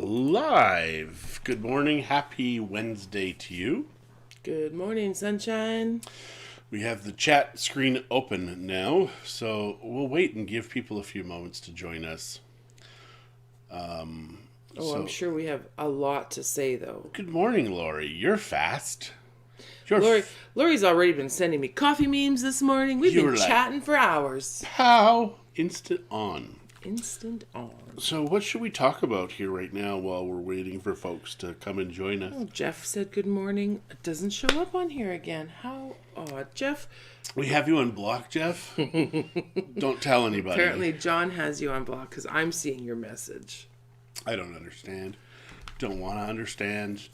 live. Good morning. Happy Wednesday to you. Good morning, sunshine. We have the chat screen open now, so we'll wait and give people a few moments to join us. I'm sure we have a lot to say, though. Good morning, Lori. You're fast. Lori's already been sending me coffee memes this morning. We've been chatting for hours. Pow! Instant on. Instant on. So what should we talk about here right now while we're waiting for folks to come and join us? Oh, Jeff said good morning. It doesn't show up on here again. How odd. Jeff. We have you on block, Jeff? Don't tell anybody. Apparently John has you on block because I'm seeing your message. I don't understand. Don't want to understand.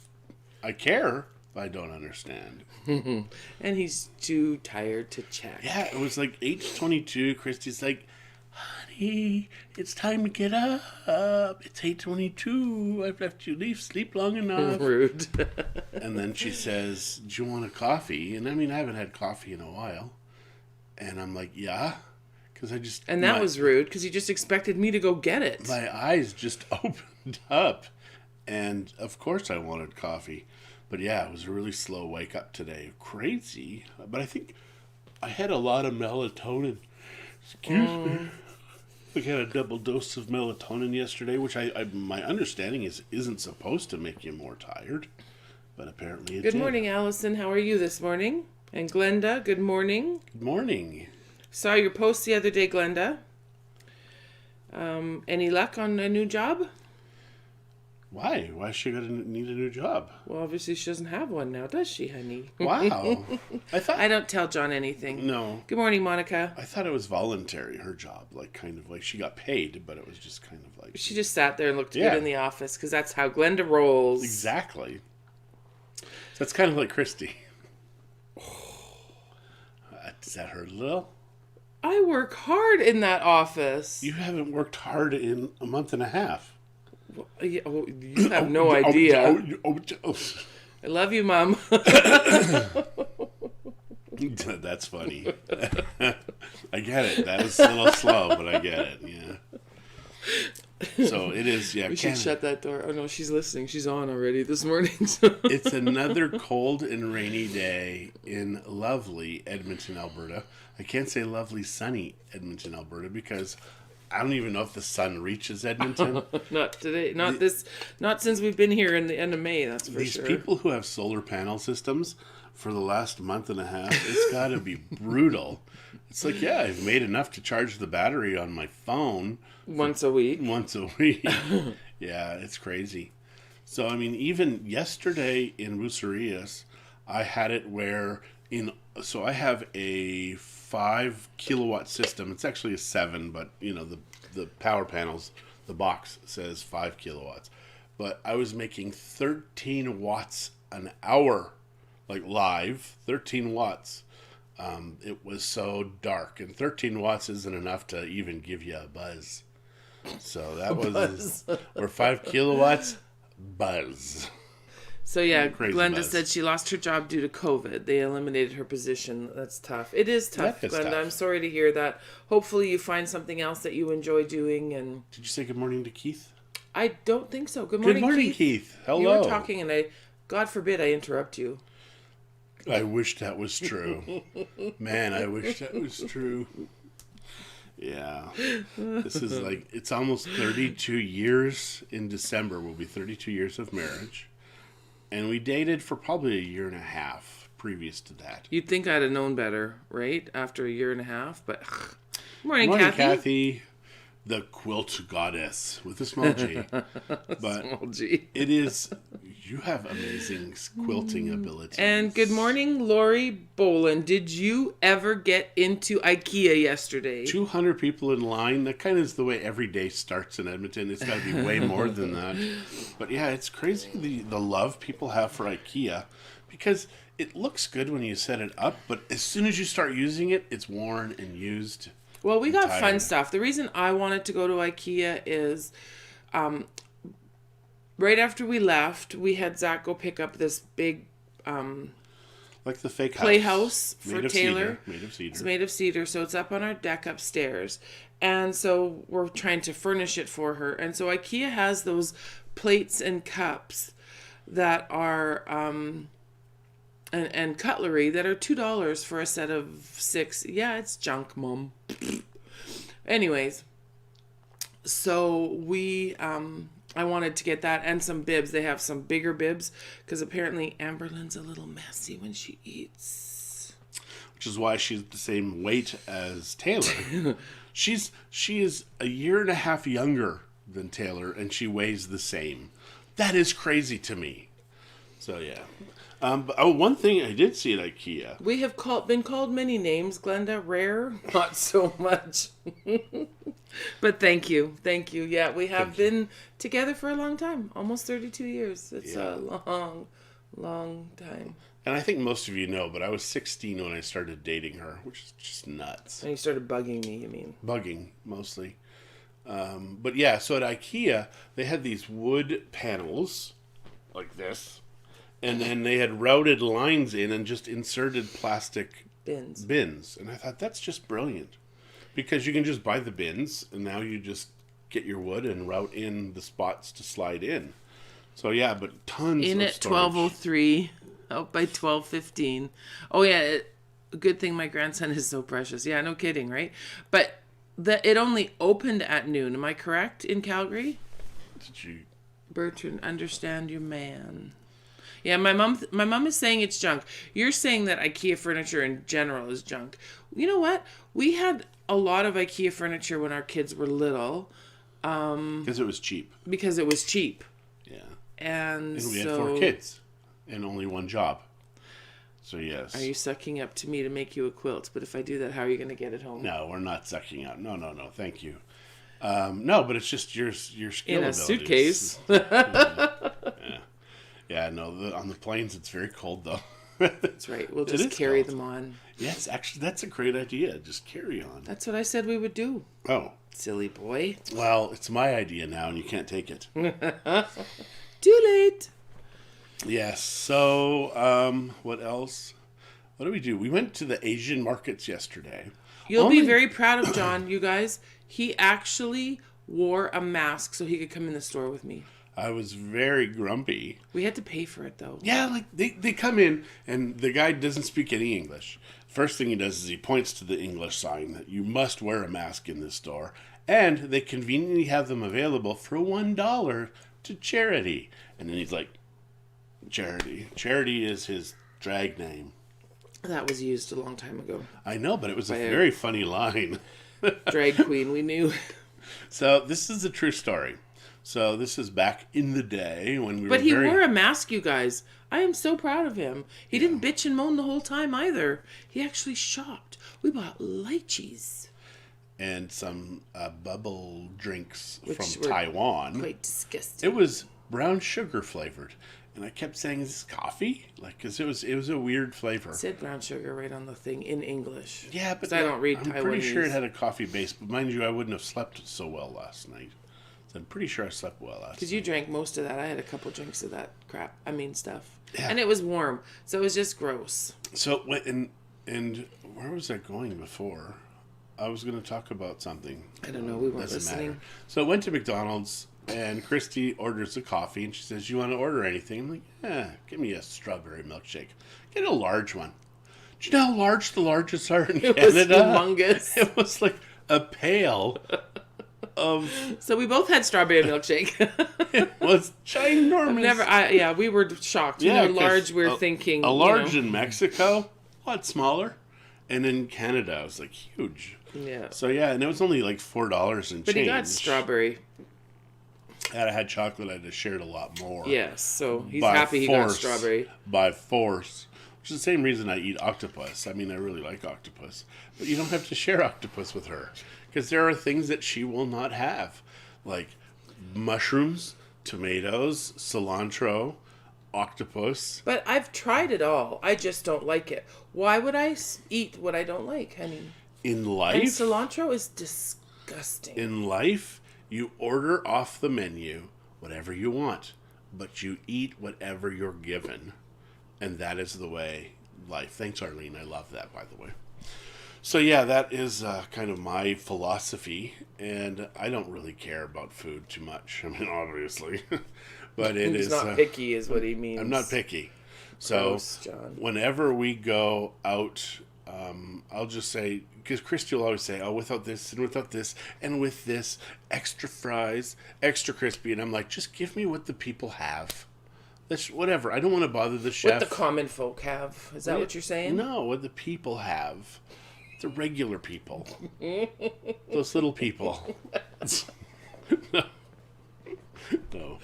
I care, but I don't understand. And he's too tired to check. Yeah, it was like 8:22. Christie's like, honey, it's time to get up. It's 8:22. I've left you sleep long enough. Rude. And then she says, do you want a coffee? And I mean, I haven't had coffee in a while. And I'm like, yeah. And that was rude because you just expected me to go get it. My eyes just opened up. And of course I wanted coffee. But yeah, it was a really slow wake up today. Crazy. But I think I had a lot of melatonin. Excuse me. I had a double dose of melatonin yesterday, which my understanding isn't supposed to make you more tired. But apparently it did. Good morning, Allison. How are you this morning? And Glenda, good morning. Good morning. Saw your post the other day, Glenda. Any luck on a new job? Why? Why is she going to need a new job? Well, obviously she doesn't have one now, does she, honey? Wow. I don't tell John anything. No. Good morning, Monica. I thought it was voluntary, her job. Kind of like she got paid, but it was just kind of like... She just sat there and looked good in the office, because that's how Glenda rolls. Exactly. So that's kind of like Christie. Does that hurt a little? I work hard in that office. You haven't worked hard in a month and a half. You have no idea. I love you, Mom. That's funny. I get it. That was a little slow, but I get it. Yeah. So it is. Yeah. We should shut that door. Oh no, she's listening. She's on already this morning. So. It's another cold and rainy day in lovely Edmonton, Alberta. I can't say lovely sunny Edmonton, Alberta because I don't even know if the sun reaches Edmonton. Not today. Not since we've been here in the end of May, that's for sure. These people who have solar panel systems for the last month and a half, it's got to be brutal. It's like, yeah, I've made enough to charge the battery on my phone. Once a week. Yeah, it's crazy. So, I mean, even yesterday in Bucerias, I had it where so I have a 5 kilowatt system. It's actually a 7, but the power panels, the box says 5 kilowatts. But I was making 13 watts an hour, like live, 13 watts. It was so dark, and 13 watts isn't enough to even give you a buzz. So that was, or 5 kilowatts, buzz. So yeah, Glenda said she lost her job due to COVID. They eliminated her position. That's tough. It is tough, Glenda. Tough. I'm sorry to hear that. Hopefully you find something else that you enjoy doing. And did you say good morning to Keith? I don't think so. Good morning, Keith. Hello. You were talking, and God forbid I interrupt you. I wish that was true. Man, I wish that was true. Yeah. This is it's almost 32 years in December. Will be 32 years of marriage. And we dated for probably a year and a half previous to that. You'd think I'd have known better, right? After a year and a half, but... Morning, Kathy. The quilt goddess with a small G. But small G. It is... You have amazing quilting abilities. And good morning, Lori Boland. Did you ever get into IKEA yesterday? 200 people in line. That kind of is the way every day starts in Edmonton. It's got to be way more than that. But yeah, it's crazy the love people have for IKEA because it looks good when you set it up, but as soon as you start using it, it's worn and used. Well, we got fun stuff. The reason I wanted to go to IKEA is... right after we left, we had Zach go pick up this big like the fake playhouse for made of Taylor. Made of cedar. It's made of cedar, so it's up on our deck upstairs. And so we're trying to furnish it for her. And so IKEA has those plates and cups that are and cutlery that are $2 for a set of 6. Yeah, it's junk, Mom. Anyways, so we I wanted to get that and some bibs. They have some bigger bibs because apparently Amberlynn's a little messy when she eats. Which is why she's the same weight as Taylor. She is a year and a half younger than Taylor, and she weighs the same. That is crazy to me. So yeah. One thing I did see at IKEA. We have been called many names, Glenda. Rare, not so much. But thank you. Yeah, we have been together for a long time, almost 32 years. It's a long time. And I think most of you know, but I was 16 when I started dating her, which is just nuts. And you started bugging me, you mean? Bugging, mostly. But yeah, so at IKEA, they had these wood panels, like this, and then they had routed lines in and just inserted plastic bins. And I thought, that's just brilliant. Because you can just buy the bins, and now you just get your wood and route in the spots to slide in. So yeah, but tons in of at storage. 12:03, out by 12:15. Oh yeah, good thing my grandson is so precious. Yeah, no kidding, right? But it only opened at noon. Am I correct in Calgary? Did you, Bertrand? Understand you, man. Yeah, my mom is saying it's junk. You're saying that IKEA furniture in general is junk. You know what? We had a lot of IKEA furniture when our kids were little. Because it was cheap. Yeah. And we had 4 kids and only one job. So yes. Are you sucking up to me to make you a quilt? But if I do that, how are you going to get it home? No, we're not sucking up. No, thank you. No, but it's just your skill in a abilities. Suitcase. Yeah, no, on the planes it's very cold though. That's right. We'll just carry them on. Yes, actually, that's a great idea. Just carry on. That's what I said we would do. Oh. Silly boy. Well, it's my idea now and you can't take it. Too late. Yes, so what else? What do we do? We went to the Asian markets yesterday. You'll be very proud of John, you guys. He actually wore a mask so he could come in the store with me. I was very grumpy. We had to pay for it, though. Yeah, like, they come in, and the guy doesn't speak any English. First thing he does is he points to the English sign that you must wear a mask in this store. And they conveniently have them available for $1 to charity. And then he's like, charity. Charity is his drag name. That was used a long time ago. I know, but it was a very funny line. Drag queen, we knew. So this is a true story. So this is back in the day when we were But he wore a mask, you guys. I am so proud of him. He didn't bitch and moan the whole time either. He actually shopped. We bought lychees. And some bubble drinks from Taiwan. Quite disgusting. It was brown sugar flavored. And I kept saying, is this coffee? Like, because it was a weird flavor. It said brown sugar right on the thing in English. Yeah, but I don't read Taiwanese. I'm pretty sure it had a coffee base. But mind you, I wouldn't have slept so well last night. So I'm pretty sure I slept well last night. Because you drank most of that. I had a couple drinks of that crap. Stuff. Yeah. And it was warm. So it was just gross. So, and where was I going before? I was going to talk about something. I don't know. We weren't listening. Matter. So I went to McDonald's, and Christie orders a coffee, and she says, you want to order anything? I'm like, give me a strawberry milkshake. Get a large one. Do you know how large the largest are in Canada? It was humongous. It was like a pail of... So we both had strawberry milkshake. It was ginormous. We were shocked. Yeah, large, we're thinking... A large in Mexico, a lot smaller. And in Canada, it was like huge. Yeah. So yeah, and it was only like $4 and change. But he got strawberry. Had I had chocolate, I'd have shared a lot more. Yes, so he's happy he got strawberry. By force. Which is the same reason I eat octopus. I mean, I really like octopus. But you don't have to share octopus with her. Because there are things that she will not have. Like mushrooms, tomatoes, cilantro, octopus. But I've tried it all. I just don't like it. Why would I eat what I don't like, honey? In life... And cilantro is disgusting. In life... You order off the menu whatever you want, but you eat whatever you're given. And that is the way life. Thanks, Arlene. I love that, by the way. So yeah, that is kind of my philosophy, and I don't really care about food too much. I mean, obviously, but it He's is. not picky, is what he means. I'm not picky. So Gross, John. whenever we go out, I'll just say, because Christy will always say, "Oh, without this and without this and with this, extra fries, extra crispy," and I'm like, just give me what the people have. That's whatever. I don't want to bother the chef. What the common folk have. Is that what you're saying? No, what the people have. The regular people. Those little people. No.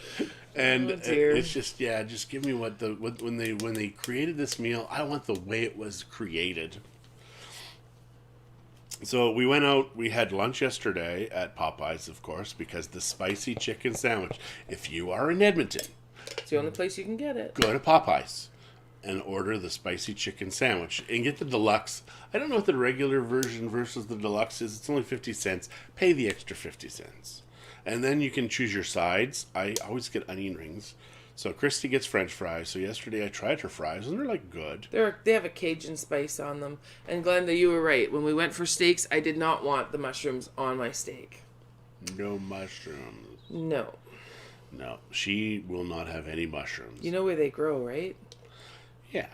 And it's just, yeah, just give me when they created this meal, I want the way it was created. So we went out, we had lunch yesterday at Popeyes, of course, because the spicy chicken sandwich, if you are in Edmonton, it's the only place you can get it. go to Popeyes and order the spicy chicken sandwich and get the deluxe. I don't know what the regular version versus the deluxe is. It's only 50 cents. Pay the extra 50 cents. And then you can choose your sides. I always get onion rings. So Christy gets French fries. So yesterday I tried her fries and they're like good. They have a Cajun spice on them. And Glenda, you were right. When we went for steaks, I did not want the mushrooms on my steak. No mushrooms. No. No, she will not have any mushrooms. You know where they grow, right? Yeah.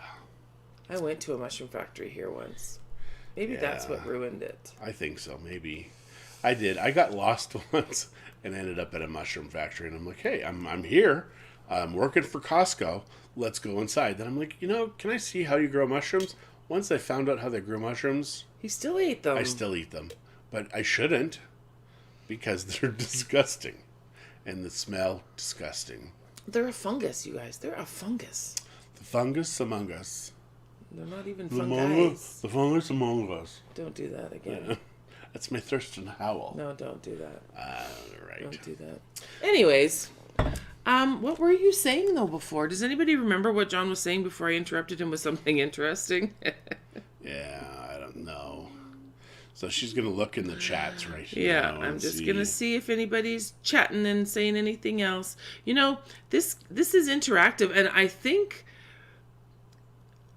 I went to a mushroom factory here once. Maybe that's what ruined it. I think so, maybe. I did. I got lost once and ended up at a mushroom factory. And I'm like, hey, I'm here. I'm working for Costco. Let's go inside. Then I'm like, can I see how you grow mushrooms? Once I found out how they grew mushrooms. He still ate them. I still eat them. But I shouldn't because they're disgusting. And the smell, disgusting. They're a fungus, you guys. They're a fungus. The fungus among us. They're not even fungi. The fungus among us. Don't do that again. Yeah. That's my Thurston Howell. No, don't do that. Right. Don't do that. Anyways, what were you saying though before? Does anybody remember what John was saying before I interrupted him with something interesting? Yeah, I don't know. So she's going to look in the chats right here. Yeah, I'm just going to see if anybody's chatting and saying anything else. This is interactive, and I think...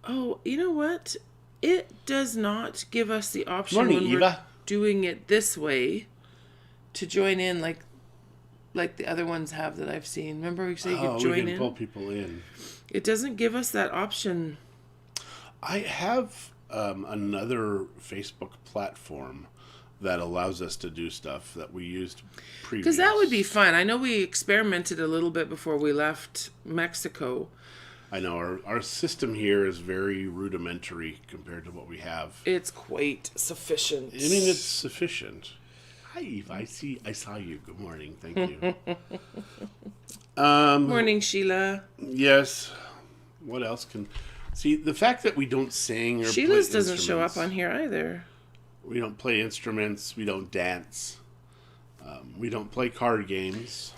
Oh, you know what? It does not give us the option when we're doing it this way to join in like the other ones have that I've seen. Remember we say you could join in? We can pull people in. It doesn't give us that option. I have another Facebook platform that allows us to do stuff that we used previously. Because that would be fun. I know we experimented a little bit before we left Mexico. I know our system here is very rudimentary compared to what we have. It's quite sufficient. I mean, it's sufficient. Hi, Eve. I saw you. Good morning. Thank you. Morning, Sheila. Yes. What else can... See, the fact that we don't sing or Sheila's play doesn't show up on here either. We don't play instruments. We don't dance. We don't play card games.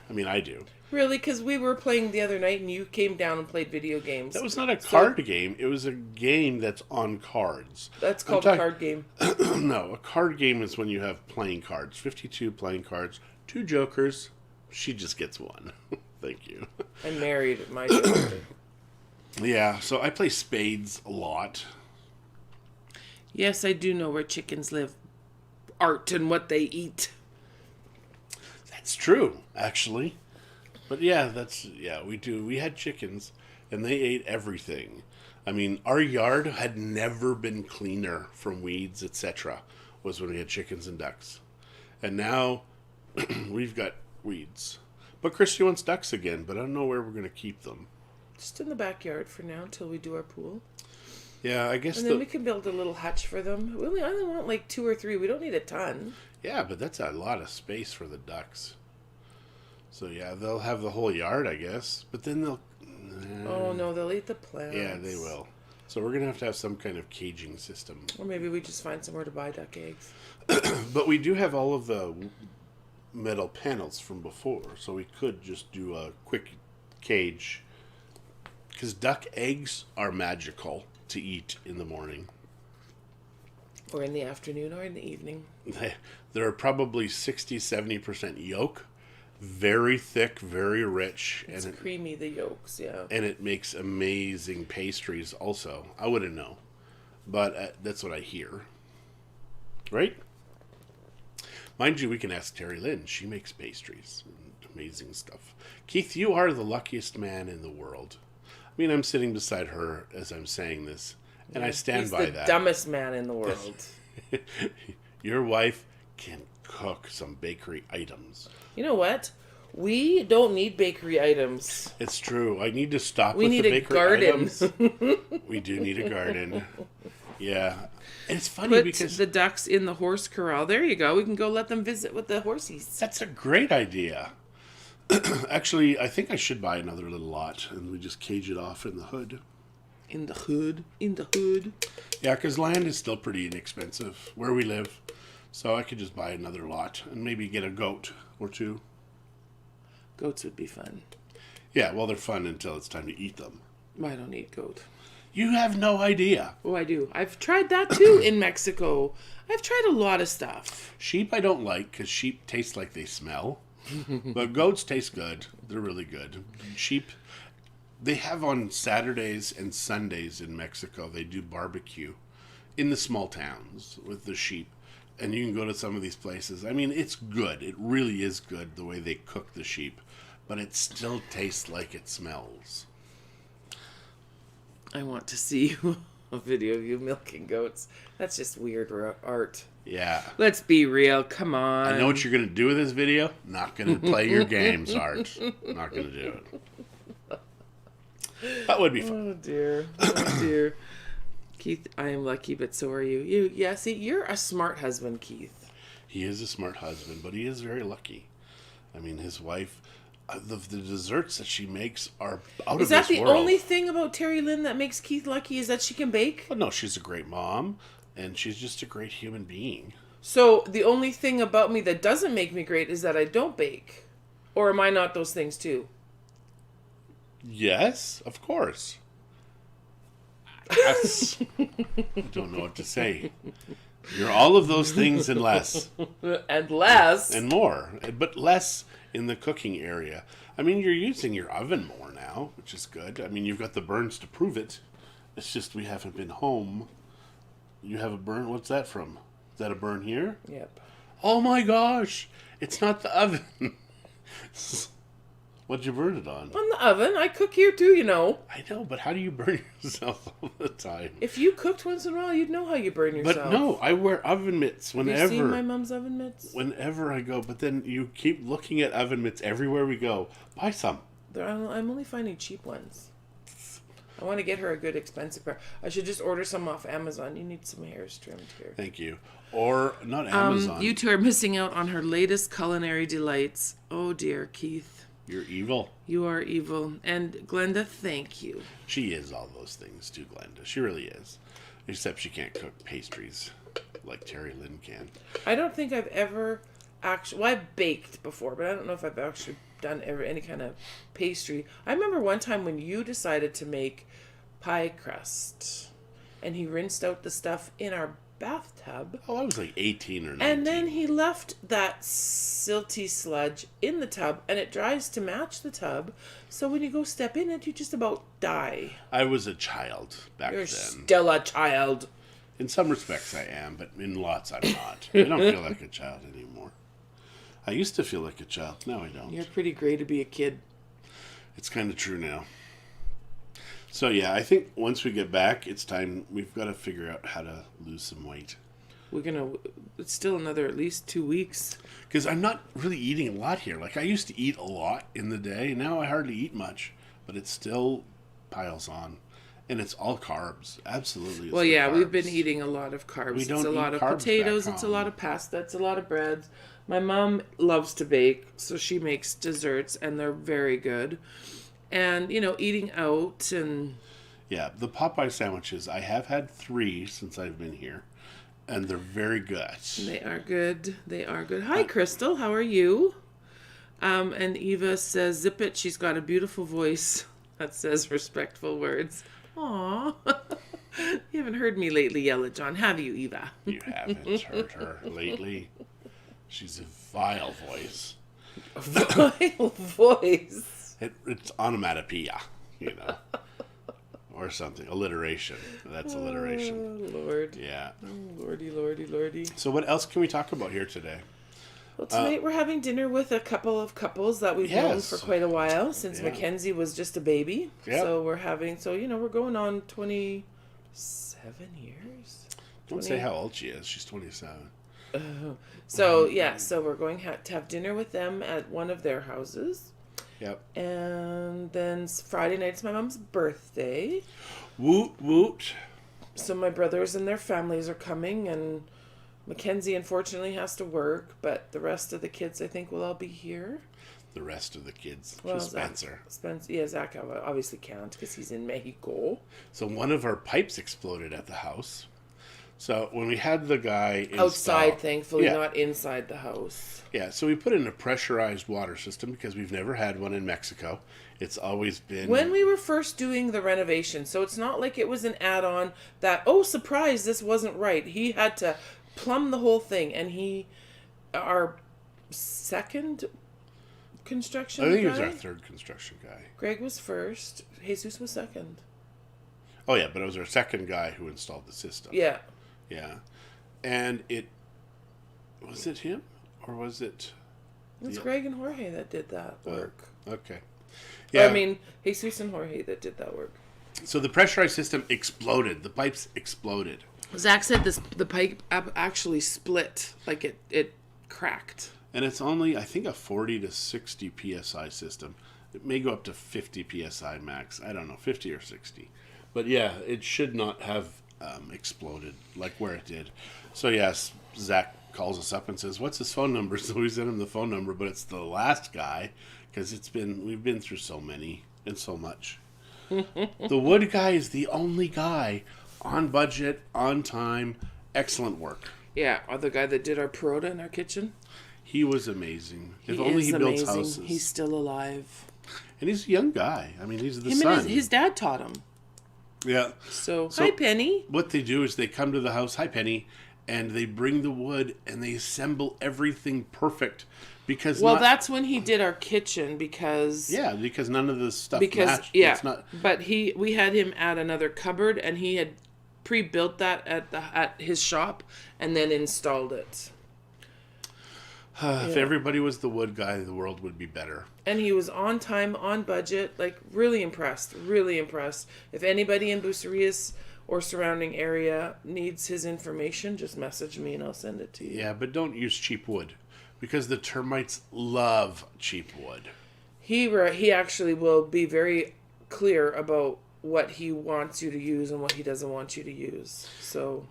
I mean, I do. Really? Because we were playing the other night and you came down and played video games. That was not a card game. It was a game that's on cards. That's called a card game. No, a card game is when you have playing cards. 52 playing cards. 2 jokers. She just gets 1. Thank you. I'm married. My joker. Yeah, so I play spades a lot. Yes, I do know where chickens live. Art and what they eat. That's true, actually. But yeah, we do. We had chickens, and they ate everything. I mean, our yard had never been cleaner from weeds, etc. was when we had chickens and ducks. And now we've got weeds. But Christy wants ducks again, but I don't know where we're going to keep them. Just in the backyard for now until we do our pool. Yeah, I guess. And then we can build a little hutch for them. We only want like 2 or 3. We don't need a ton. Yeah, but that's a lot of space for the ducks. So yeah, they'll have the whole yard, I guess. But then they'll... Oh no, they'll eat the plants. Yeah, they will. So we're going to have some kind of caging system. Or maybe we just find somewhere to buy duck eggs. But we do have all of the metal panels from before, so we could just do a quick cage. Because duck eggs are magical to eat in the morning. Or in the afternoon or in the evening. They're probably 60-70% yolk. Very thick, very rich. It's creamy, the yolks, yeah. And it makes amazing pastries also. I wouldn't know. but that's what I hear. Right? Mind you, we can ask Terry Lynn. She makes pastries. Amazing stuff. Keith, you are the luckiest man in the world. I mean, I'm sitting beside her as I'm saying this, and I stand by that. He's the dumbest man in the world. Your wife can cook some bakery items. You know what? We don't need bakery items. It's true. I need to stop We with need the a bakery garden. items. We do need a garden. Yeah. And it's funny Put because the ducks in the horse corral. There you go. We can go let them visit with the horsies. that's a great idea. Actually, I think I should buy another little lot and we just cage it off in the hood. In the hood. In the hood. Yeah, because land is still pretty inexpensive where we live. So I could just buy another lot and maybe get a goat or two. Goats would be fun. Yeah, well, they're fun until it's time to eat them. I don't eat goat. You have no idea. Oh, I do. I've tried that too in Mexico. I've tried a lot of stuff. Sheep I don't like because sheep taste like they smell. But goats taste good. They're really good. Sheep, they have on Saturdays and Sundays in Mexico, they do barbecue in the small towns with the sheep. And you can go to some of these places. I mean, it's good. It really is good the way they cook the sheep. But it still tastes like it smells. I want to see a video of you milking goats. That's just weird art. Yeah. Let's be real. Come on. I know what you're going to do with this video. Not going to play your games, Art. Not going to do it. That would be fun. Oh, dear. Oh, dear. Keith, I am lucky, but so are you. Yeah, see, you're a smart husband, Keith. He is a smart husband, but he is very lucky. I mean, his wife, the desserts that she makes are out of this world. Is that the only thing about Terry Lynn that makes Keith lucky, is that she can bake? Well, no, she's a great mom, and she's just a great human being. So the only thing about me that doesn't make me great is that I don't bake. Or am I not those things too? Yes, of course. Yes. I don't know what to say. You're all of those things and less. And less. And more. But less in the cooking area. I mean, you're using your oven more now, which is good. I mean, you've got the burns to prove it. It's just we haven't been home. You have a burn? What's that from? Is that a burn here? Yep. Oh my gosh! It's not the oven. What'd you burn it on? On the oven. I cook here too, you know. I know, but how do you burn yourself all the time? If you cooked once in a while, you'd know how you burn yourself. But no, I wear oven mitts whenever. Have you seen my mom's oven mitts? Whenever I go, but then you keep looking at oven mitts everywhere we go. Buy some. I'm only finding cheap ones. I want to get her a good expensive pair. I should just order some off Amazon. You need some hairs trimmed here. Thank you. Or not Amazon. You two are missing out on her latest culinary delights. Oh dear, Keith. You're evil. You are evil. And Glenda, thank you. She is all those things too, Glenda. She really is. Except she can't cook pastries like Terry Lynn can. I don't think I've ever actually... Well, I've baked before, but I don't know if I've actually done any kind of pastry. I remember one time when you decided to make pie crust. And he rinsed out the stuff in our bathtub. Oh, I was like 18 or 19. And then he left that silty sludge in the tub, and it dries to match the tub. So when you go step in it, you just about die. I was a child back You're then. Still a child. In some respects I am, but in lots I'm not. I don't feel like a child anymore. I used to feel like a child. Now I don't. You're pretty gray to be a kid. It's kind of true now. So yeah, I think once we get back, it's time. We've got to figure out how to lose some weight. It's still another at least 2 weeks. Because I'm not really eating a lot here. Like I used to eat a lot in the day. Now I hardly eat much, but it still piles on. And it's all carbs. Absolutely. Well, yeah, we've been eating a lot of carbs. We don't it's a lot of potatoes. It's a lot of pasta. It's a lot of breads. My mom loves to bake, so she makes desserts, and they're very good. And, eating out and... Yeah, the Popeye sandwiches, I have had 3 since I've been here. And they're very good. They are good. They are good. Hi, Crystal. How are you? And Eva says, zip it. She's got a beautiful voice that says respectful words. Aw. You haven't heard me lately yell at John, have you, Eva? You haven't heard her lately. She's a vile voice. A vile voice? It's onomatopoeia, or something. Alliteration. That's alliteration. Oh, Lord. Yeah. Oh, Lordy, Lordy, Lordy. So what else can we talk about here today? Well, tonight we're having dinner with a couple of couples that we've known for quite a while, since Mackenzie was just a baby. Yep. So we're having, we're going on 27 years. Don't say how old she is. She's 27. So we're going to have dinner with them at one of their houses. Yep. And then Friday night's my mom's birthday. Woot woot. So my brothers and their families are coming, and Mackenzie unfortunately has to work, but the rest of the kids I think will all be here. The rest of the kids. Well, Spencer. Zach obviously can't because he's in Mexico. So one of our pipes exploded at the house. So when we had the guy outside, thankfully, not inside the house. Yeah, so we put in a pressurized water system because we've never had one in Mexico. It's always been... When we were first doing the renovation, so it's not like it was an add-on that, oh, surprise, this wasn't right. He had to plumb the whole thing, and our second construction guy? I think he was our third construction guy. Greg was first. Jesus was second. Oh, yeah, but it was our second guy who installed the system. Yeah. Yeah. And was it him? Or was it... It's Greg and Jorge that did that work. Okay. Yeah. Jesus and Jorge that did that work. So the pressurized system exploded. The pipes exploded. Zach said the pipe actually split. Like it cracked. And it's only, I think, a 40 to 60 PSI system. It may go up to 50 PSI max. I don't know, 50 or 60. But yeah, it should not have exploded like where it did. So yes, Zach calls us up and says, "What's his phone number?" So we sent him the phone number, but it's the last guy because we've been through so many and so much. The wood guy is the only guy on budget, on time, excellent work. Yeah, the guy that did our perota in our kitchen. He was amazing. If only he builds houses. He's still alive. And he's a young guy. I mean, he's the son. His dad taught him. Yeah. So, hi, Penny. What they do is they come to the house, hi, Penny, and they bring the wood and they assemble everything perfect. That's when he did our kitchen because none of the stuff matched. But we had him add another cupboard, and he had pre-built that at his shop and then installed it. If everybody was the wood guy, the world would be better. And he was on time, on budget, really impressed. If anybody in Bucerias or surrounding area needs his information, just message me and I'll send it to you. Yeah, but don't use cheap wood because the termites love cheap wood. He actually will be very clear about what he wants you to use and what he doesn't want you to use.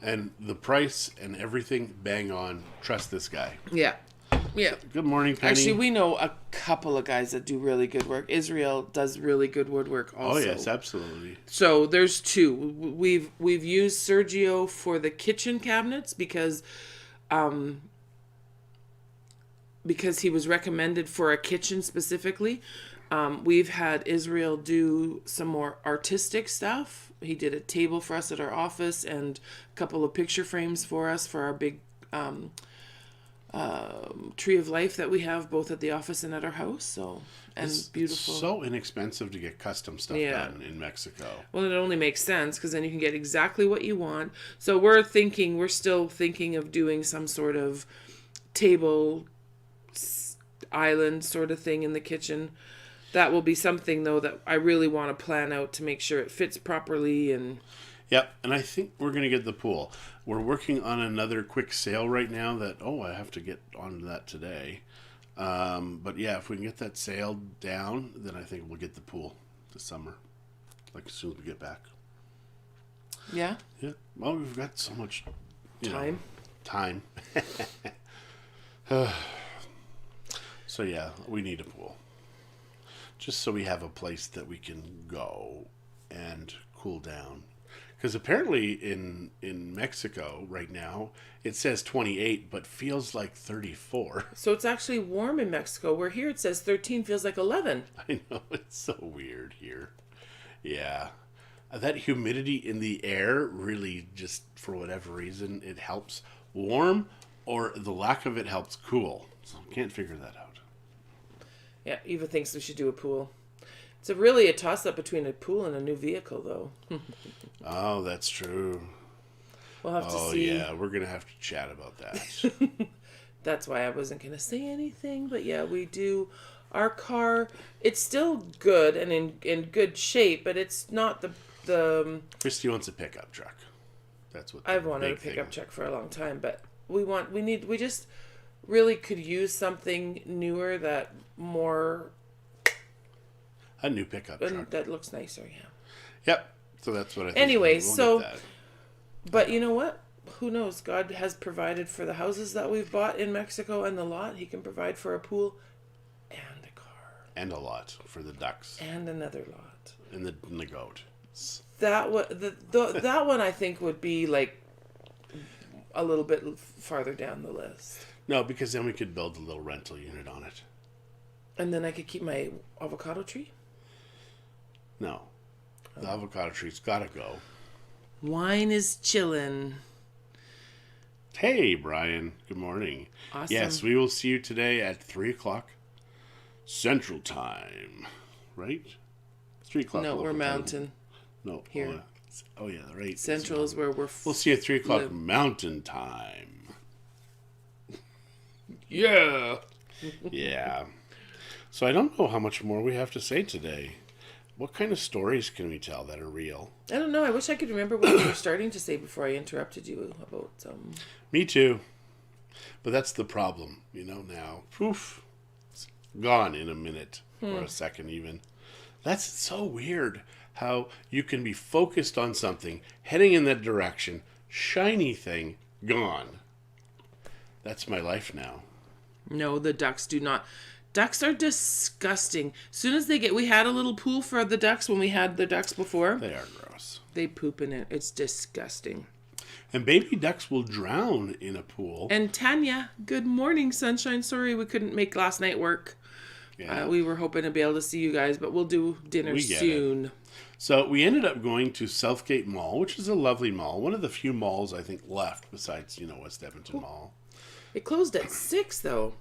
And the price and everything, bang on. Trust this guy. Yeah. Yeah. Good morning, Penny. Actually, we know a couple of guys that do really good work. Israel does really good woodwork also. Oh, yes, absolutely. So there's two. We've used Sergio for the kitchen cabinets because he was recommended for a kitchen specifically. We've had Israel do some more artistic stuff. He did a table for us at our office and a couple of picture frames for us for our big tree of life that we have both at the office and at our house. It's beautiful. It's so inexpensive to get custom stuff done in Mexico. Well, it only makes sense because then you can get exactly what you want. So we're still thinking of doing some sort of table island sort of thing in the kitchen. That will be something though that I really want to plan out to make sure it fits properly and. Yep, and I think we're going to get the pool. We're working on another quick sale right now I have to get onto that today. But yeah, if we can get that sale down, then I think we'll get the pool this summer, as soon as we get back. Yeah? Yeah. Well, we've got so much time. So yeah, we need a pool. Just so we have a place that we can go and cool down. Because apparently in Mexico right now, it says 28, but feels like 34. So it's actually warm in Mexico, where here it says 13, feels like 11. I know, it's so weird here. Yeah. That humidity in the air really just, for whatever reason, it helps warm, or the lack of it helps cool. So can't figure that out. Yeah, Eva thinks we should do a pool. It's really a toss-up between a pool and a new vehicle, though. Oh, that's true. We'll have to Oh, see. yeah. We're going to have to chat about that. That's why I wasn't going to say anything. But yeah, we do. Our car, it's still good and in good shape, but it's not the Christie wants a pickup truck. That's what I've wanted a pickup truck for a long time, but we just really could use something newer that more a new pickup truck that looks nicer. Yeah. Yep. So that's what I think. Anyway, we'll get that. But you know what? Who knows? God has provided for the houses that we've bought in Mexico and the lot. He can provide for a pool and a car and a lot for the ducks and another lot and the goat. That that one I think would be like a little bit farther down the list. No, because then we could build a little rental unit on it. And then I could keep my avocado tree? No. The avocado tree's gotta go. Wine is chillin'. Hey, Brian. Good morning. Awesome. Yes, we will see you today at 3 o'clock Central Time. Right? 3 o'clock. No, we're Mountain. Time. No. Here. Oh, yeah, right. Central is where we're... We'll see you at 3 o'clock Mountain Time. Yeah. Yeah. So I don't know how much more we have to say today. What kind of stories can we tell that are real? I don't know. I wish I could remember what you were starting to say before I interrupted you about... Me too. But that's the problem, now. Poof. It's gone in a minute or a second even. That's so weird how you can be focused on something, heading in that direction, shiny thing, gone. That's my life now. No, the ducks do not. Ducks are disgusting. Soon as they get... We had a little pool for the ducks when we had the ducks before. They are gross. They poop in it. It's disgusting. And baby ducks will drown in a pool. And Tanya, good morning, sunshine. Sorry we couldn't make last night work. Yeah. We were hoping to be able to see you guys, but we'll do dinner soon. It. So we ended up going to Southgate Mall, which is a lovely mall. One of the few malls I think left besides, West Edmonton Mall. It closed at 6 though.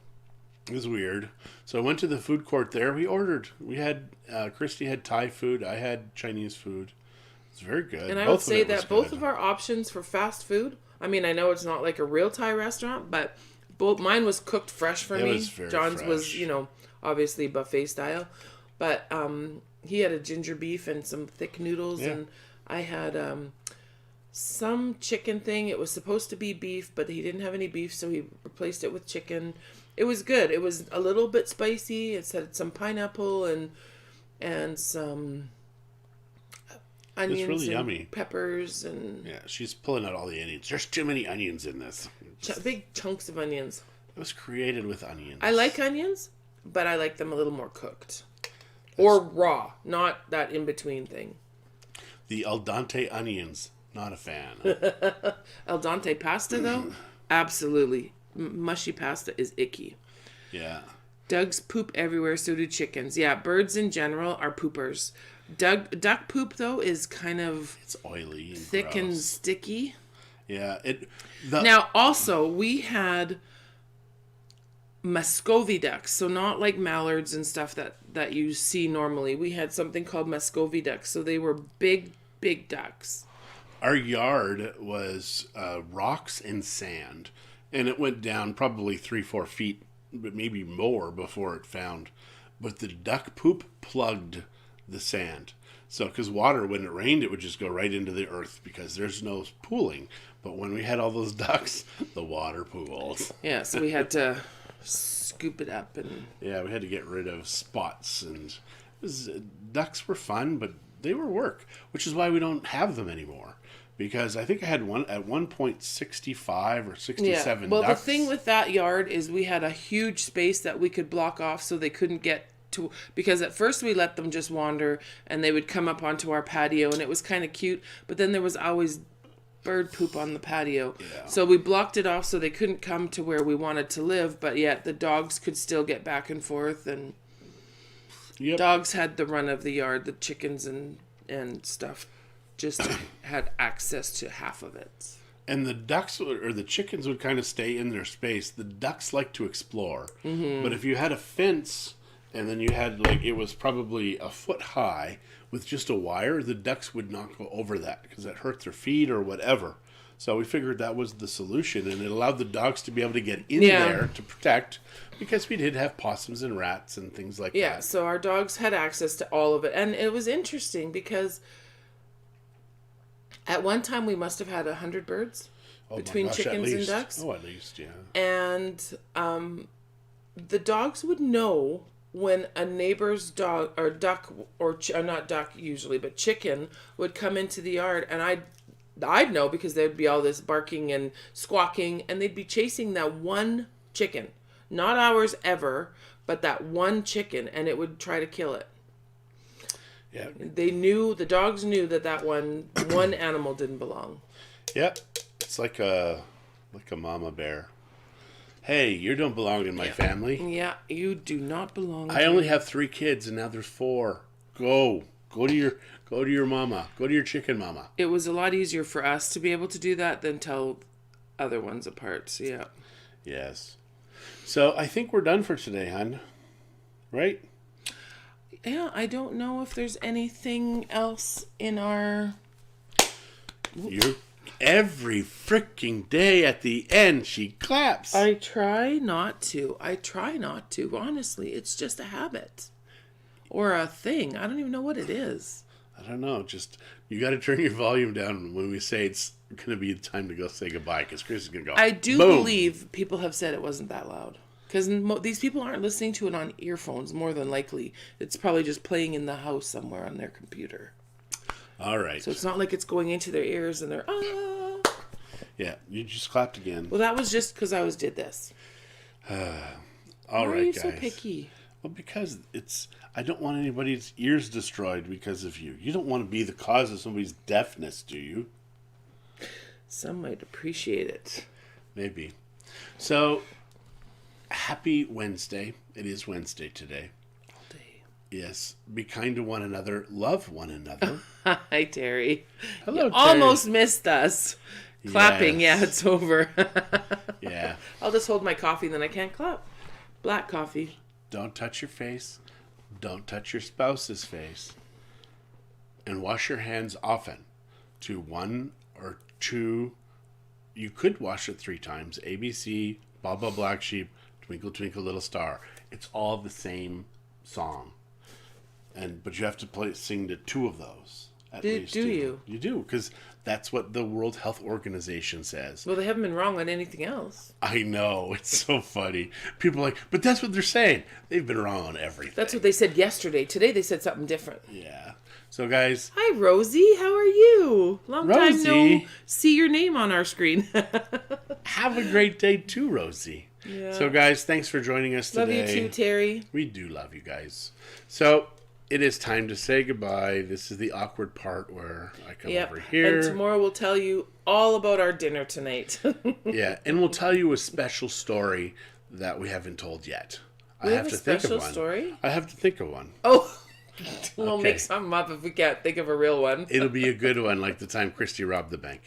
It was weird. So I went to the food court there. We ordered. We had, Christy had Thai food. I had Chinese food. It's very good. And I would say that both of our options for fast food, I mean, I know it's not like a real Thai restaurant, but mine was cooked fresh for me. John's fresh. Was, obviously buffet style. But he had a ginger beef and some thick noodles. Yeah. And I had some chicken thing. It was supposed to be beef, but he didn't have any beef, so he replaced it with chicken. It was good. It was a little bit spicy. It had some pineapple and some onions. It's really and yummy. Peppers and... Yeah, she's pulling out all the onions. There's too many onions in this. Big chunks of onions. It was created with onions. I like onions, but I like them a little more cooked. Or raw, not that in-between thing. The al dente onions, not a fan. Al dente pasta, though? Absolutely. Mushy pasta is icky. Yeah. Ducks poop everywhere, so do chickens. Yeah, birds in general are poopers. Duck poop, though, is kind of... It's oily and thick gross. And sticky. Yeah. Now, also, we had Muscovy ducks, so not like mallards and stuff that you see normally. We had something called Muscovy ducks, so they were big, big ducks. Our yard was rocks and sand, and it went down probably 3-4 feet, but maybe more before it found. But the duck poop plugged the sand. So, because water, when it rained, it would just go right into the earth because there's no pooling. But when we had all those ducks, the water pooled. Yeah, so we had to scoop it up. Yeah, we had to get rid of spots. And ducks were fun, but they were work, which is why we don't have them anymore. Because I think I had one at 1.65 or 67 yeah. Well, ducks. the thing with that yard is we had a huge space that we could block off so they couldn't get to... Because at first we let them just wander and they would come up onto our patio and it was kind of cute. But then there was always bird poop on the patio. Yeah. So we blocked it off so they couldn't come to where we wanted to live. But yet the dogs could still get back and forth. And dogs had the run of the yard, the chickens and stuff. Just had access to half of it. And the ducks or the chickens would kind of stay in their space. The ducks like to explore. Mm-hmm. But if you had a fence and then you had like it was probably a foot high with just a wire, the ducks would not go over that because that hurt their feet or whatever. So we figured that was the solution, and it allowed the dogs to be able to get in there to protect, because we did have possums and rats and things like that. Yeah, so our dogs had access to all of it. And it was interesting because at one time we must have had 100 birds between chickens and ducks. Oh, at least, yeah. And the dogs would know when a neighbor's dog or duck, or not duck usually, but chicken would come into the yard, and I'd know because there'd be all this barking and squawking, and they'd be chasing that one chicken. Not ours ever, but that one chicken, and it would try to kill it. Yeah. The dogs knew that one animal didn't belong. Yep. It's like a mama bear. Hey, you don't belong in my family. Yeah, you do not belong. I only have 3 kids, and now there's 4. Go to your mama. Go to your chicken mama. It was a lot easier for us to be able to do that than tell other ones apart. So yeah. Yes. So I think we're done for today, hon. Right? Yeah, I don't know if there's anything else in our... Every freaking day at the end, she claps. I try not to. Honestly, it's just a habit. Or a thing. I don't even know what it is. I don't know. Just, you got to turn your volume down when we say it's going to be time to go say goodbye, because Chris is going to go, I do boom. believe people have said it wasn't that loud. Because these people aren't listening to it on earphones, more than likely. It's probably just playing in the house somewhere on their computer. All right. So it's not like it's going into their ears and they're, Yeah, you just clapped again. Well, that was just because I did this. All Why right, are you guys. so picky? Well, because I don't want anybody's ears destroyed because of you. You don't want to be the cause of somebody's deafness, do you? Some might appreciate it. Maybe. So, happy Wednesday. It is Wednesday today. All day. Yes. Be kind to one another. Love one another. Hi, Terry. Hello, You Terry. almost missed us. Clapping. Yes. Yeah, it's over. Yeah. I'll just hold my coffee, then I can't clap. Black coffee. Don't touch your face. Don't touch your spouse's face. And wash your hands often. To 1 or 2. You could wash it 3 times. ABC, Baba Black Sheep, Twinkle Twinkle Little Star. It's all the same song. But you have to sing to 2 of those. At least. Do you? You do, because that's what the World Health Organization says. Well, they haven't been wrong on anything else. I know. It's so funny. People are like, but that's what they're saying. They've been wrong on everything. That's what they said yesterday. Today they said something different. Yeah. So, guys. Hi, Rosie. How are you? Long time no Rosie. see your name on our screen. Have a great day too, Rosie. Yeah. So, guys, thanks for joining us today. Love you too, Terry. We do love you guys. So, it is time to say goodbye. This is the awkward part where I come over here. And tomorrow we'll tell you all about our dinner tonight. Yeah, and we'll tell you a special story that we haven't told yet. We have a special story? I have to think of one. Oh, we'll Okay. make something up if we can't think of a real one. It'll be a good one, like the time Christie robbed the bank.